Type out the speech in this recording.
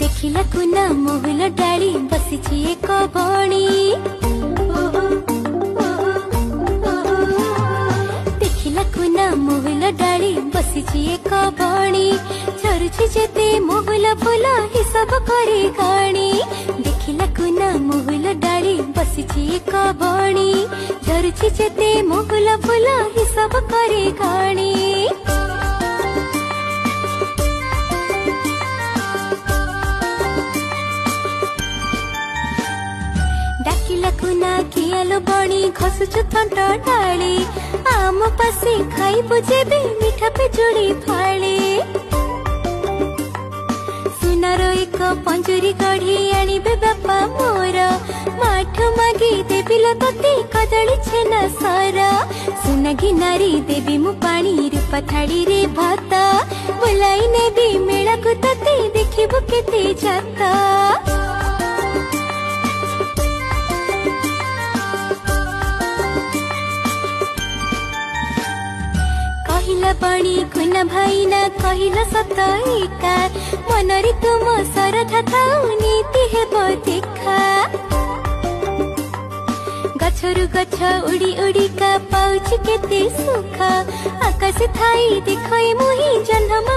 देखिला कुना महुल डाली बसिची एक बणी देखिला कुना महुल डाली बसिची एक बणी झरुची जेते महुल फूल हिसाब करे गणी देखिला कुना महुल डाली बसिची एक बणी झरुची जेते महुल फूल हिसाब करे गणी डाकिला कुना कियालो बणी घसुचु थंट डाली आम पासे खाई बुझेबे मीठा पिजुड़ी फाली सुनार एक पंजुरी गढ़ी आनिबे बापा मोर माठ मागी देबिलो तते कदली छेना सारा सुनागी नारी देवी मु पानी रूपा थाड़ी रे भात बुलाई नेबी मेला को तते देखिबो केते जाता कहिला बणी कुना भाईना कहिला सतैका मनरी तुम सरधा थाउ नीति हेब देखा गछरु गछ उड़ी उड़ी का पाउछ केते सुख आकाश थाई देखै मुही जन्म